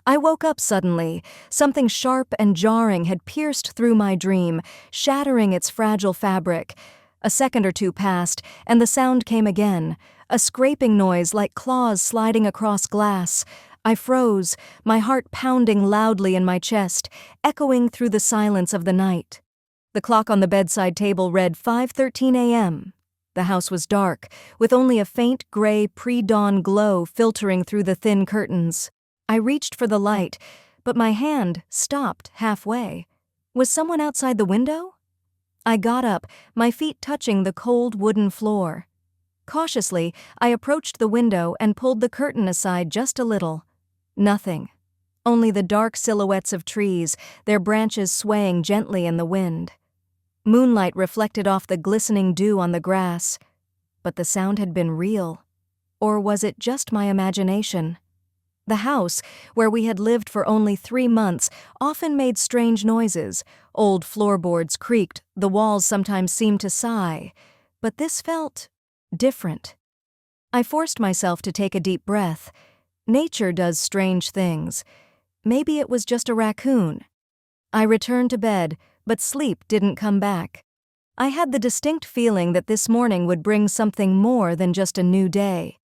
I woke up suddenly. Something sharp and jarring had pierced through my dream, shattering its fragile fabric. A second or two passed, and the sound came again, a scraping noise like claws sliding across glass. I froze, my heart pounding loudly in my chest, echoing through the silence of the night. The clock on the bedside table read 5:13 a.m. The house was dark, with only a faint gray pre-dawn glow filtering through the thin curtains. I reached for the light, but my hand stopped halfway. Was someone outside the window? I got up, my feet touching the cold wooden floor. Cautiously, I approached the window and pulled the curtain aside just a little. Nothing. Only the dark silhouettes of trees, their branches swaying gently in the wind. Moonlight reflected off the glistening dew on the grass. But the sound had been real. Or was it just my imagination? The house, where we had lived for only 3 months, often made strange noises. Old floorboards creaked, the walls sometimes seemed to sigh. But this felt different. I forced myself to take a deep breath. Nature does strange things. Maybe it was just a raccoon. I returned to bed, but sleep didn't come back. I had the distinct feeling that this morning would bring something more than just a new day.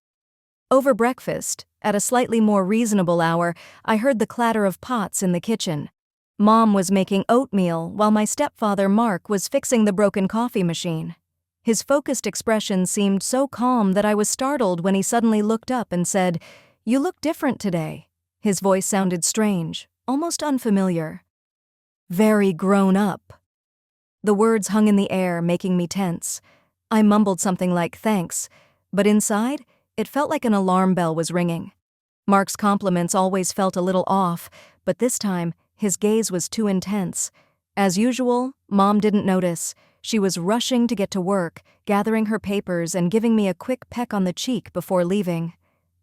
Over breakfast, at a slightly more reasonable hour, I heard the clatter of pots in the kitchen. Mom was making oatmeal while my stepfather Mark was fixing the broken coffee machine. His focused expression seemed so calm that I was startled when he suddenly looked up and said, "You look different today." His voice sounded strange, almost unfamiliar. Very grown up. The words hung in the air, making me tense. I mumbled something like thanks, but inside, it felt like an alarm bell was ringing. Mark's compliments always felt a little off, but this time, his gaze was too intense. As usual, Mom didn't notice. She was rushing to get to work, gathering her papers and giving me a quick peck on the cheek before leaving.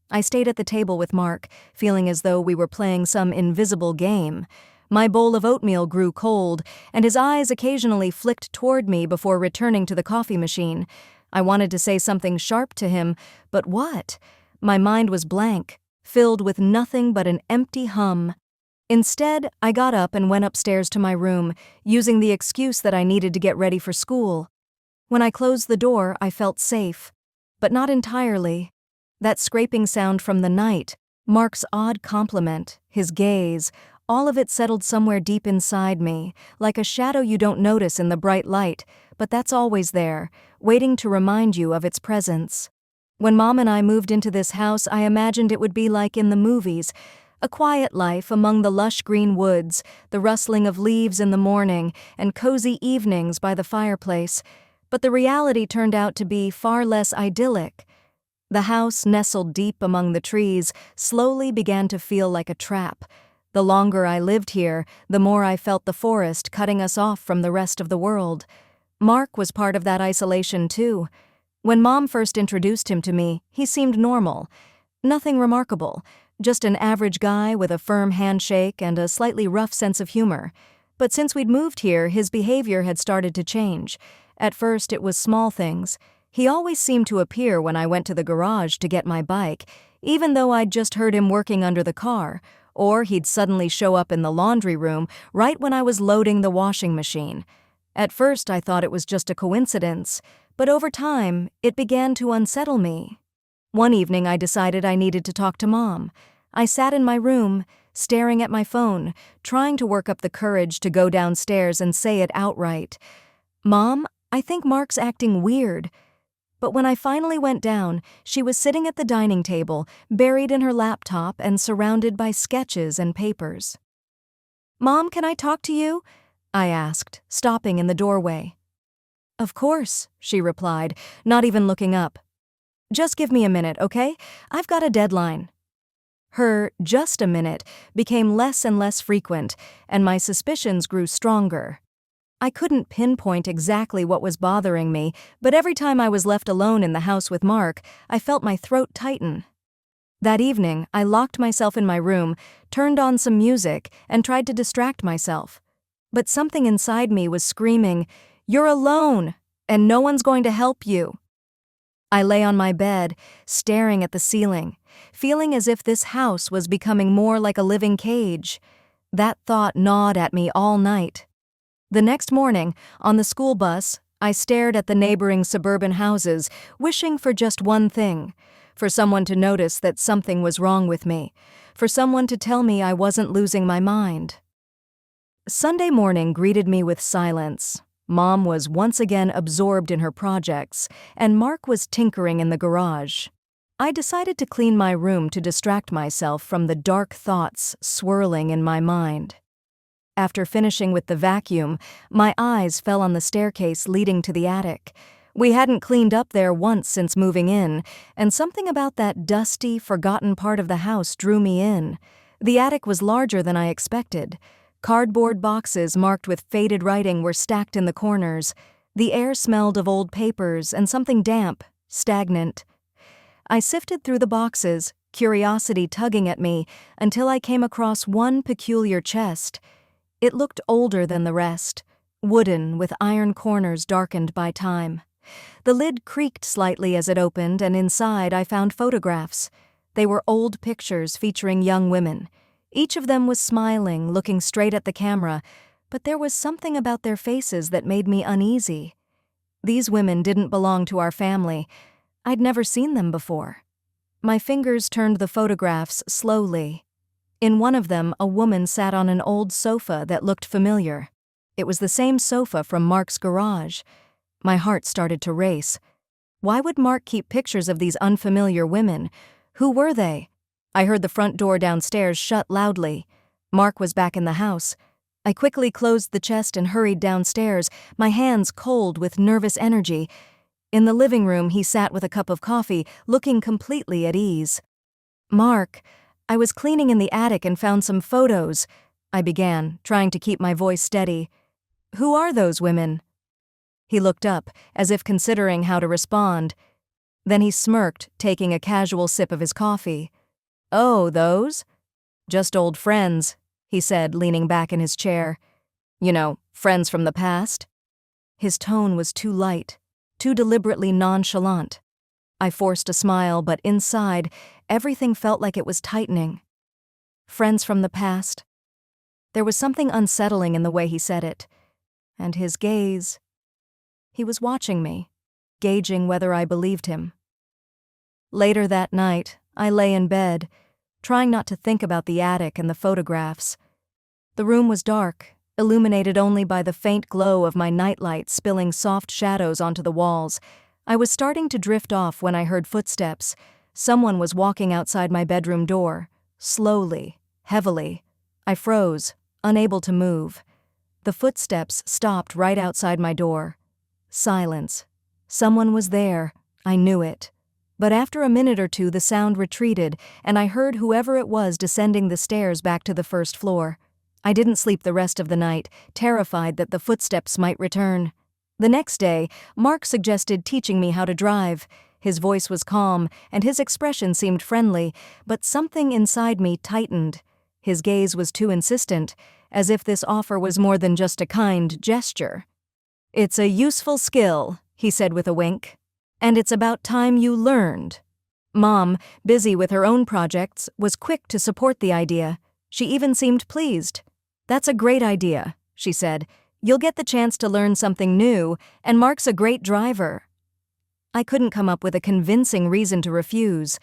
I stayed at the table with Mark, feeling as though we were playing some invisible game. My bowl of oatmeal grew cold, and his eyes occasionally flicked toward me before returning to the coffee machine. I wanted to say something sharp to him, but what? My mind was blank, filled with nothing but an empty hum. Instead, I got up and went upstairs to my room, using the excuse that I needed to get ready for school. When I closed the door, I felt safe, but not entirely. That scraping sound from the night, Mark's odd compliment, his gaze, all of it settled somewhere deep inside me, like a shadow you don't notice in the bright light, but that's always there, waiting to remind you of its presence. When Mom and I moved into this house, I imagined it would be like in the movies, a quiet life among the lush green woods, the rustling of leaves in the morning, and cozy evenings by the fireplace. But the reality turned out to be far less idyllic. The house, nestled deep among the trees, slowly began to feel like a trap. The longer I lived here, the more I felt the forest cutting us off from the rest of the world. Mark was part of that isolation too. When Mom first introduced him to me, he seemed normal. Nothing remarkable, just an average guy with a firm handshake and a slightly rough sense of humor. But since we'd moved here, his behavior had started to change. At first, it was small things. He always seemed to appear when I went to the garage to get my bike, even though I'd just heard him working under the car. Or he'd suddenly show up in the laundry room right when I was loading the washing machine. At first, I thought it was just a coincidence, but over time, it began to unsettle me. One evening, I decided I needed to talk to Mom. I sat in my room, staring at my phone, trying to work up the courage to go downstairs and say it outright. "Mom, I think Mark's acting weird." But when I finally went down, she was sitting at the dining table, buried in her laptop and surrounded by sketches and papers. "Mom, can I talk to you?" I asked, stopping in the doorway. "Of course," she replied, not even looking up. "Just give me a minute, okay? I've got a deadline." Her "just a minute" became less and less frequent, and my suspicions grew stronger. I couldn't pinpoint exactly what was bothering me, but every time I was left alone in the house with Mark, I felt my throat tighten. That evening, I locked myself in my room, turned on some music, and tried to distract myself. But something inside me was screaming, "You're alone, and no one's going to help you." I lay on my bed, staring at the ceiling. feeling as if this house was becoming more like a living cage. That thought gnawed at me all night. The next morning, on the school bus, I stared at the neighboring suburban houses, wishing for just one thing: for someone to notice that something was wrong with me, for someone to tell me I wasn't losing my mind. Sunday morning greeted me with silence. Mom was once again absorbed in her projects, and Mark was tinkering in the garage. I decided to clean my room to distract myself from the dark thoughts swirling in my mind. After finishing with the vacuum, my eyes fell on the staircase leading to the attic. We hadn't cleaned up there once since moving in, and something about that dusty, forgotten part of the house drew me in. The attic was larger than I expected. Cardboard boxes marked with faded writing were stacked in the corners. The air smelled of old papers and something damp, stagnant. I sifted through the boxes, curiosity tugging at me, until I came across one peculiar chest. It looked older than the rest, wooden with iron corners darkened by time. The lid creaked slightly as it opened, and inside I found photographs. They were old pictures featuring young women. Each of them was smiling, looking straight at the camera, but there was something about their faces that made me uneasy. These women didn't belong to our family. I'd never seen them before. My fingers turned the photographs slowly. In one of them, a woman sat on an old sofa that looked familiar. It was the same sofa from Mark's garage. My heart started to race. Why would Mark keep pictures of these unfamiliar women? Who were they? I heard the front door downstairs shut loudly. Mark was back in the house. I quickly closed the chest and hurried downstairs, my hands cold with nervous energy. In the living room, he sat with a cup of coffee, looking completely at ease. "Mark, I was cleaning in the attic and found some photos," I began, trying to keep my voice steady. "Who are those women?" He looked up, as if considering how to respond. Then he smirked, taking a casual sip of his coffee. "Oh, those? Just old friends," he said, leaning back in his chair. "You know, friends from the past." His tone was too light, too deliberately nonchalant. I forced a smile, but inside, everything felt like it was tightening. Friends from the past. There was something unsettling in the way he said it. And his gaze. He was watching me, gauging whether I believed him. Later that night, I lay in bed, trying not to think about the attic and the photographs. The room was dark, illuminated only by the faint glow of my nightlight spilling soft shadows onto the walls. I was starting to drift off when I heard footsteps. Someone was walking outside my bedroom door, slowly, heavily. I froze, unable to move. The footsteps stopped right outside my door. Silence. Someone was there. I knew it. But after a minute or two, the sound retreated, and I heard whoever it was descending the stairs back to the first floor. I didn't sleep the rest of the night, terrified that the footsteps might return. The next day, Mark suggested teaching me how to drive. His voice was calm, and his expression seemed friendly, but something inside me tightened. His gaze was too insistent, as if this offer was more than just a kind gesture. "It's a useful skill," he said with a wink. "And it's about time you learned." Mom, busy with her own projects, was quick to support the idea. She even seemed pleased. "That's a great idea," she said. "You'll get the chance to learn something new, and Mark's a great driver." I couldn't come up with a convincing reason to refuse.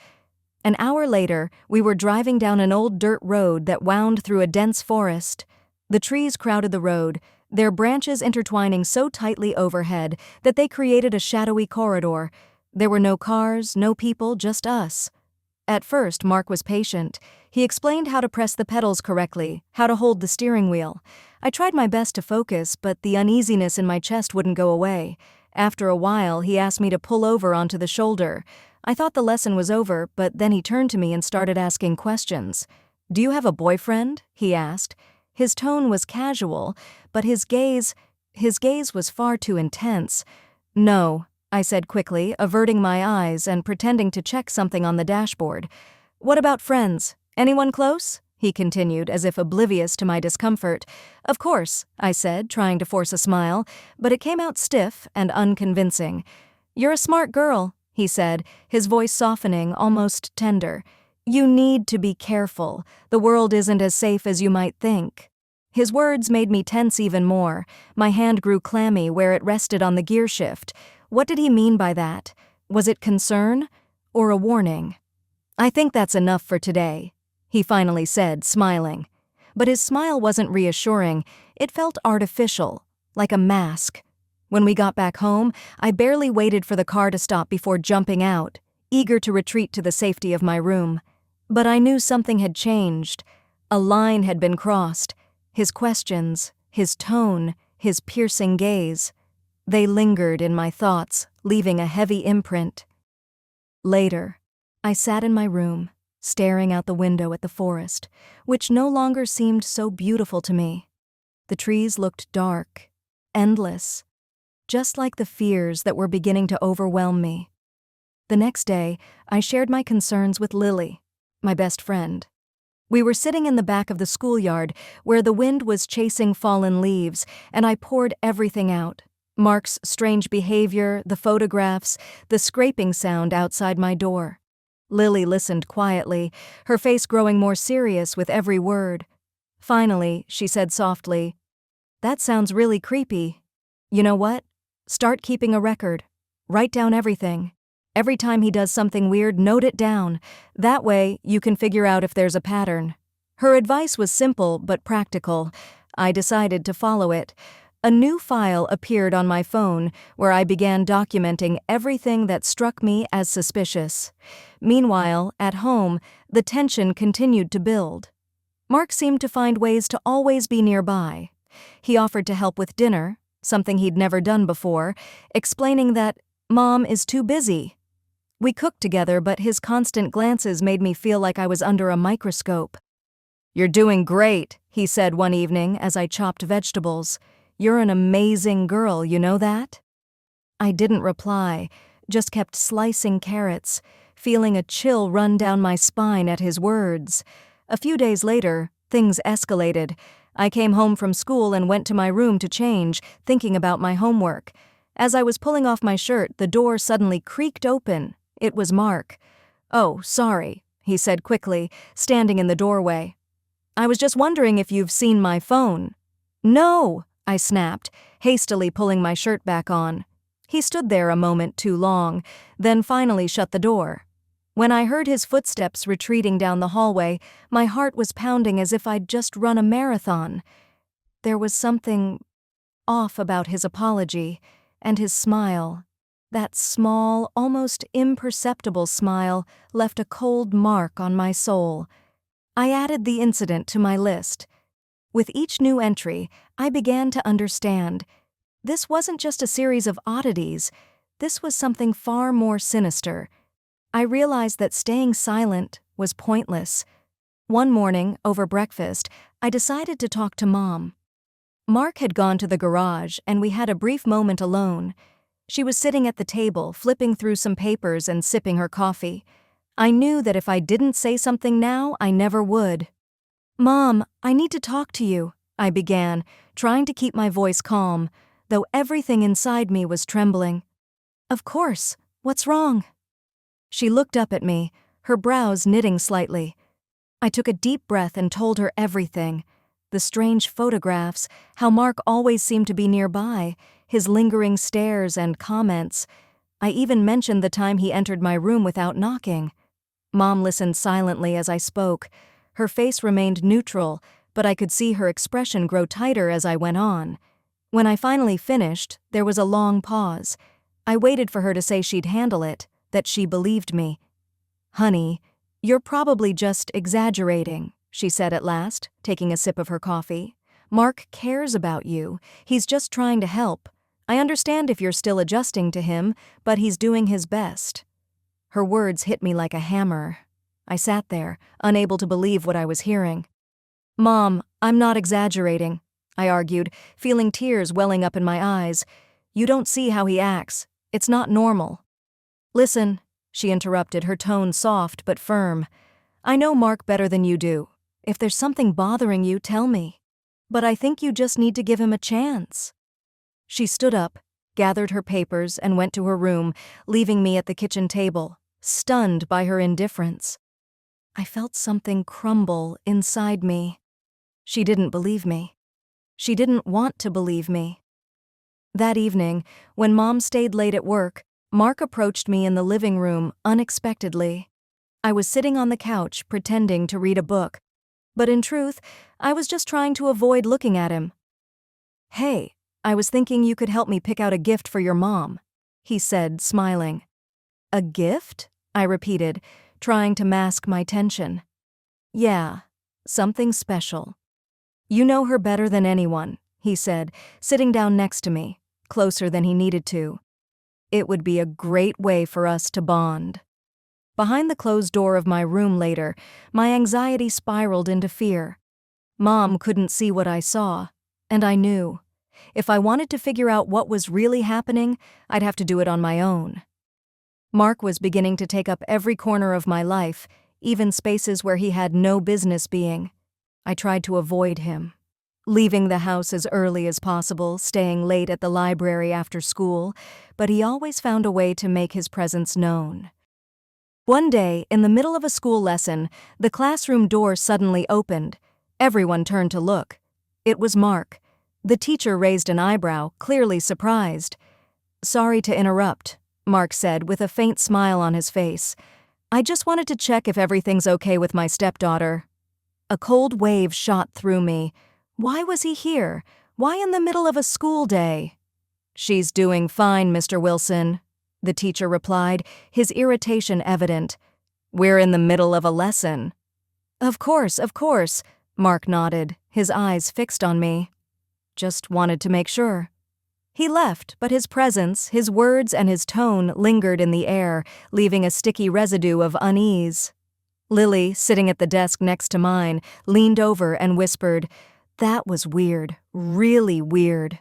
An hour later, we were driving down an old dirt road that wound through a dense forest. The trees crowded the road, their branches intertwining so tightly overhead that they created a shadowy corridor. There were no cars, no people, just us. At first, Mark was patient. He explained how to press the pedals correctly, how to hold the steering wheel. I tried my best to focus, but the uneasiness in my chest wouldn't go away. After a while, he asked me to pull over onto the shoulder. I thought the lesson was over, but then he turned to me and started asking questions. "Do you have a boyfriend?" he asked. His tone was casual, but his gaze was far too intense. "No," I said quickly, averting my eyes and pretending to check something on the dashboard. "What about friends? Anyone close?" he continued, as if oblivious to my discomfort. "Of course," I said, trying to force a smile, but it came out stiff and unconvincing. "You're a smart girl," he said, his voice softening, almost tender. You need to be careful. The world isn't as safe as you might think. His words made me tense even more. My hand grew clammy where it rested on the gear shift. What did he mean by that? Was it concern or a warning? I think that's enough for today, he finally said, smiling. But his smile wasn't reassuring. It felt artificial, like a mask. When we got back home, I barely waited for the car to stop before jumping out, eager to retreat to the safety of my room. But I knew something had changed. A line had been crossed. His questions, his tone, his piercing gaze. They lingered in my thoughts, leaving a heavy imprint. Later, I sat in my room, staring out the window at the forest, which no longer seemed so beautiful to me. The trees looked dark, endless, just like the fears that were beginning to overwhelm me. The next day, I shared my concerns with Lily, my best friend. We were sitting in the back of the schoolyard where the wind was chasing fallen leaves, and I poured everything out. Mark's strange behavior, the photographs, the scraping sound outside my door. Lily listened quietly, her face growing more serious with every word. Finally, she said softly, "That sounds really creepy. You know what? Start keeping a record. Write down everything. Every time he does something weird, note it down. That way, you can figure out if there's a pattern." Her advice was simple but practical. I decided to follow it. A new file appeared on my phone where I began documenting everything that struck me as suspicious. Meanwhile, at home, the tension continued to build. Mark seemed to find ways to always be nearby. He offered to help with dinner, something he'd never done before, explaining that Mom is too busy. We cooked together, but his constant glances made me feel like I was under a microscope. "You're doing great," he said one evening as I chopped vegetables. "You're an amazing girl, you know that?" I didn't reply, just kept slicing carrots, feeling a chill run down my spine at his words. A few days later, things escalated. I came home from school and went to my room to change, thinking about my homework. As I was pulling off my shirt, the door suddenly creaked open. It was Mark. "Oh, sorry," he said quickly, standing in the doorway. "I was just wondering if you've seen my phone." "No," I snapped, hastily pulling my shirt back on. He stood there a moment too long, then finally shut the door. When I heard his footsteps retreating down the hallway, my heart was pounding as if I'd just run a marathon. There was something off about his apology and his smile. That small, almost imperceptible smile left a cold mark on my soul. I added the incident to my list. With each new entry, I began to understand. This wasn't just a series of oddities. This was something far more sinister. I realized that staying silent was pointless. One morning, over breakfast, I decided to talk to Mom. Mark had gone to the garage, and we had a brief moment alone. She was sitting at the table, flipping through some papers and sipping her coffee. I knew that if I didn't say something now, I never would. "Mom, I need to talk to you," I began, trying to keep my voice calm, though everything inside me was trembling. "Of course. What's wrong?" She looked up at me, her brows knitting slightly. I took a deep breath and told her everything. The strange photographs, how Mark always seemed to be nearby, his lingering stares and comments. I even mentioned the time he entered my room without knocking. Mom listened silently as I spoke. Her face remained neutral, but I could see her expression grow tighter as I went on. When I finally finished, there was a long pause. I waited for her to say she'd handle it, that she believed me. "Honey, you're probably just exaggerating," she said at last, taking a sip of her coffee. "Mark cares about you. He's just trying to help. I understand if you're still adjusting to him, but he's doing his best." Her words hit me like a hammer. I sat there, unable to believe what I was hearing. "Mom, I'm not exaggerating," I argued, feeling tears welling up in my eyes. "You don't see how he acts. It's not normal." "Listen," she interrupted, her tone soft but firm. "I know Mark better than you do. If there's something bothering you, tell me. But I think you just need to give him a chance." She stood up, gathered her papers, and went to her room, leaving me at the kitchen table, stunned by her indifference. I felt something crumble inside me. She didn't believe me. She didn't want to believe me. That evening, when Mom stayed late at work, Mark approached me in the living room unexpectedly. I was sitting on the couch pretending to read a book, but in truth, I was just trying to avoid looking at him. "Hey, I was thinking you could help me pick out a gift for your mom," he said, smiling. "A gift?" I repeated, trying to mask my tension. "Yeah, something special." "You know her better than anyone," he said, sitting down next to me, closer than he needed to. "It would be a great way for us to bond." Behind the closed door of my room later, my anxiety spiraled into fear. Mom couldn't see what I saw, and I knew. If I wanted to figure out what was really happening, I'd have to do it on my own. Mark was beginning to take up every corner of my life, even spaces where he had no business being. I tried to avoid him, leaving the house as early as possible, staying late at the library after school, but he always found a way to make his presence known. One day, in the middle of a school lesson, the classroom door suddenly opened. Everyone turned to look. It was Mark. The teacher raised an eyebrow, clearly surprised. "Sorry to interrupt," Mark said with a faint smile on his face. "I just wanted to check if everything's okay with my stepdaughter." A cold wave shot through me. Why was he here? Why in the middle of a school day? "She's doing fine, Mr. Wilson," the teacher replied, his irritation evident. "We're in the middle of a lesson." Of course," Mark nodded, his eyes fixed on me. "Just wanted to make sure." He left, but his presence, his words, and his tone lingered in the air, leaving a sticky residue of unease. Lily, sitting at the desk next to mine, leaned over and whispered, "That was weird, really weird."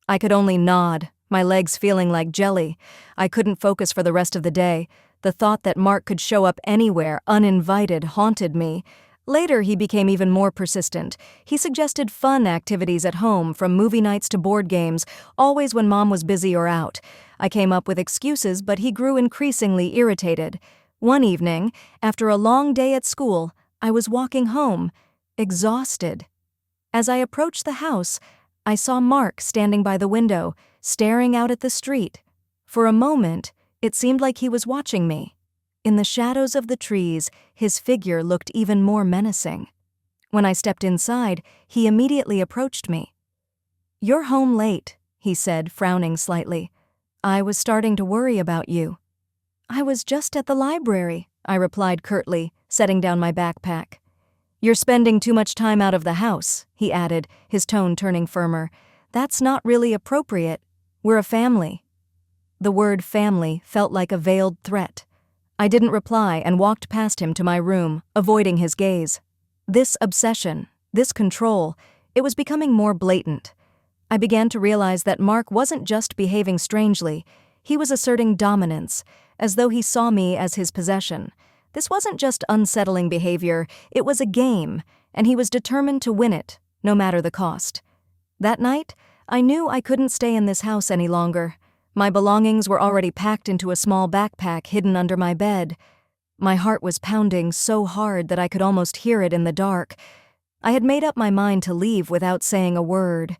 I could only nod, my legs feeling like jelly. I couldn't focus for the rest of the day. The thought that Mark could show up anywhere, uninvited, haunted me. Later, he became even more persistent. He suggested fun activities at home, from movie nights to board games, always when Mom was busy or out. I came up with excuses, but he grew increasingly irritated. One evening, after a long day at school, I was walking home, exhausted. As I approached the house, I saw Mark standing by the window, staring out at the street. For a moment, it seemed like he was watching me. In the shadows of the trees, his figure looked even more menacing. When I stepped inside, he immediately approached me. "You're home late," he said, frowning slightly. "I was starting to worry about you." "I was just at the library," I replied curtly, setting down my backpack. "You're spending too much time out of the house," he added, his tone turning firmer. "That's not really appropriate. We're a family." The word family felt like a veiled threat. I didn't reply and walked past him to my room, avoiding his gaze. This obsession, this control, it was becoming more blatant. I began to realize that Mark wasn't just behaving strangely, he was asserting dominance, as though he saw me as his possession. This wasn't just unsettling behavior, it was a game, and he was determined to win it, no matter the cost. That night, I knew I couldn't stay in this house any longer. My belongings were already packed into a small backpack hidden under my bed. My heart was pounding so hard that I could almost hear it in the dark. I had made up my mind to leave without saying a word.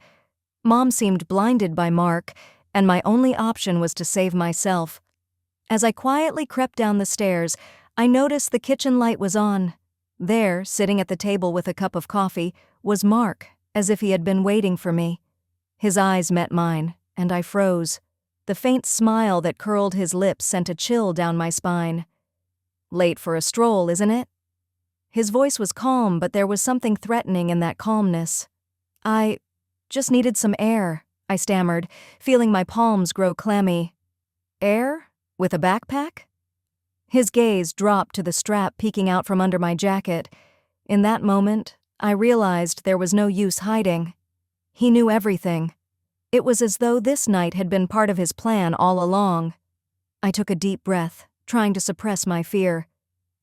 Mom seemed blinded by Mark, and my only option was to save myself. As I quietly crept down the stairs, I noticed the kitchen light was on. There, sitting at the table with a cup of coffee, was Mark, as if he had been waiting for me. His eyes met mine, and I froze. The faint smile that curled his lips sent a chill down my spine. "Late for a stroll, isn't it?" His voice was calm, but there was something threatening in that calmness. "I just needed some air," I stammered, feeling my palms grow clammy. "Air? With a backpack?" His gaze dropped to the strap peeking out from under my jacket. In that moment, I realized there was no use hiding. He knew everything. It was as though this night had been part of his plan all along. I took a deep breath, trying to suppress my fear.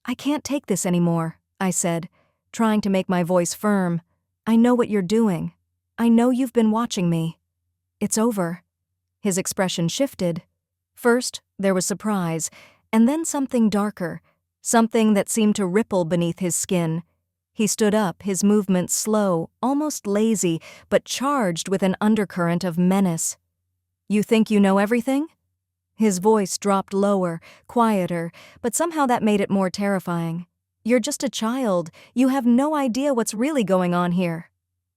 "I can't take this anymore," I said, trying to make my voice firm. "I know what you're doing. I know you've been watching me. It's over." His expression shifted. First, there was surprise, and then something darker, something that seemed to ripple beneath his skin. He stood up, his movements slow, almost lazy, but charged with an undercurrent of menace. "You think you know everything?" His voice dropped lower, quieter, but somehow that made it more terrifying. "You're just a child. You have no idea what's really going on here."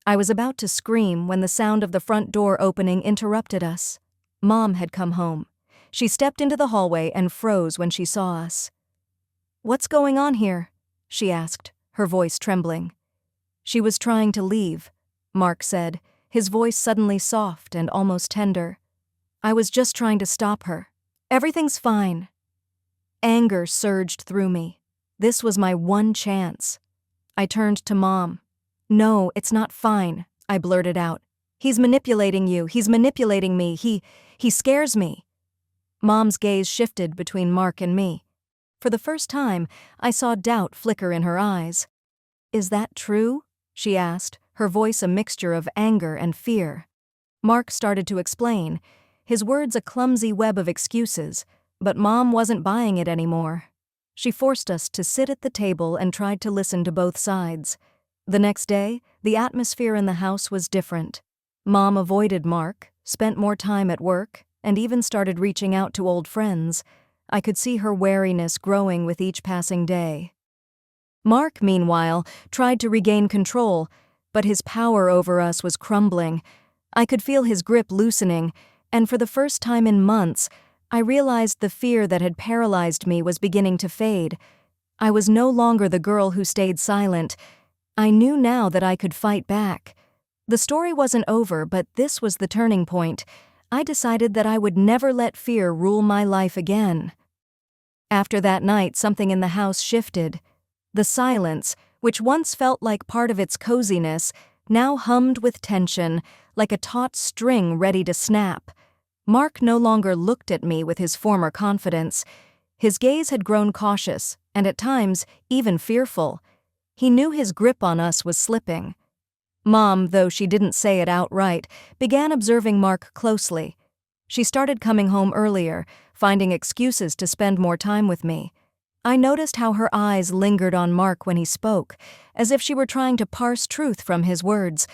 I was about to scream when the sound of the front door opening interrupted us. Mom had come home. She stepped into the hallway and froze when she saw us. "What's going on here?" she asked, her voice trembling. "She was trying to leave," Mark said, his voice suddenly soft and almost tender. "I was just trying to stop her. Everything's fine." Anger surged through me. This was my one chance. I turned to Mom. "No, it's not fine," I blurted out. "He's manipulating you. He's manipulating me. He scares me." Mom's gaze shifted between Mark and me. For the first time, I saw doubt flicker in her eyes. "Is that true?" she asked, her voice a mixture of anger and fear. Mark started to explain, his words a clumsy web of excuses, but Mom wasn't buying it anymore. She forced us to sit at the table and tried to listen to both sides. The next day, the atmosphere in the house was different. Mom avoided Mark, spent more time at work, and even started reaching out to old friends. I could see her wariness growing with each passing day. Mark, meanwhile, tried to regain control, but his power over us was crumbling. I could feel his grip loosening, and for the first time in months, I realized the fear that had paralyzed me was beginning to fade. I was no longer the girl who stayed silent. I knew now that I could fight back. The story wasn't over, but this was the turning point. I decided that I would never let fear rule my life again. After that night, something in the house shifted. The silence, which once felt like part of its coziness, now hummed with tension, like a taut string ready to snap. Mark no longer looked at me with his former confidence. His gaze had grown cautious, and at times, even fearful. He knew his grip on us was slipping. Mom, though she didn't say it outright, began observing Mark closely. She started coming home earlier, finding excuses to spend more time with me. I noticed how her eyes lingered on Mark when he spoke, as if she were trying to parse truth from his words.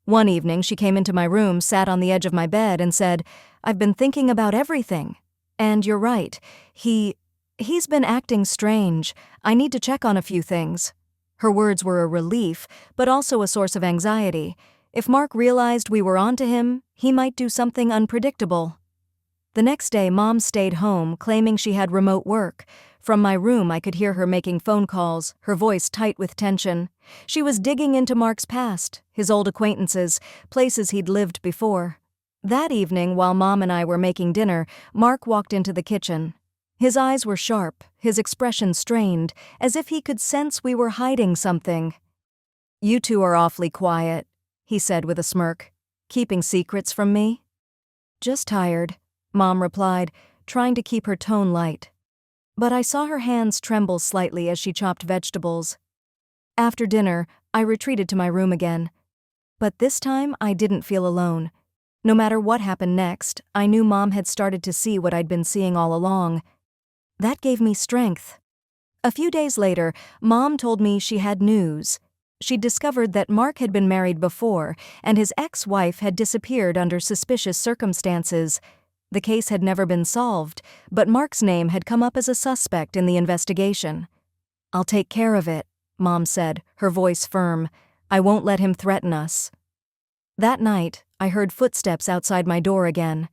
One evening, she came into my room, sat on the edge of my bed, and said, "I've been thinking about everything. And you're right. He's been acting strange. I need to check on a few things." Her words were a relief, but also a source of anxiety. If Mark realized we were onto him, he might do something unpredictable. The next day, Mom stayed home, claiming she had remote work. From my room, I could hear her making phone calls, her voice tight with tension. She was digging into Mark's past, his old acquaintances, places he'd lived before. That evening, while Mom and I were making dinner, Mark walked into the kitchen. His eyes were sharp, his expression strained, as if he could sense we were hiding something. "You two are awfully quiet," he said with a smirk. "Keeping secrets from me?" "Just tired," Mom replied, trying to keep her tone light. But I saw her hands tremble slightly as she chopped vegetables. After dinner, I retreated to my room again. But this time, I didn't feel alone. No matter what happened next, I knew Mom had started to see what I'd been seeing all along. That gave me strength. A few days later, Mom told me she had news. She'd discovered that Mark had been married before, and his ex-wife had disappeared under suspicious circumstances. The case had never been solved, but Mark's name had come up as a suspect in the investigation. "I'll take care of it," Mom said, her voice firm. "I won't let him threaten us." That night, I heard footsteps outside my door again.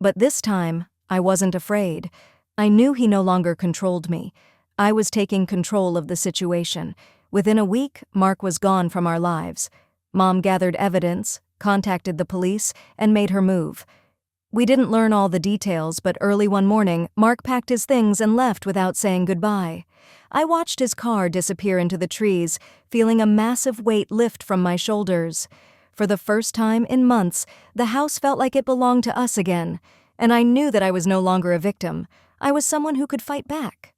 But this time, I wasn't afraid. I knew he no longer controlled me. I was taking control of the situation. Within a week, Mark was gone from our lives. Mom gathered evidence, contacted the police, and made her move. We didn't learn all the details, but early one morning, Mark packed his things and left without saying goodbye. I watched his car disappear into the trees, feeling a massive weight lift from my shoulders. For the first time in months, the house felt like it belonged to us again, and I knew that I was no longer a victim. I was someone who could fight back.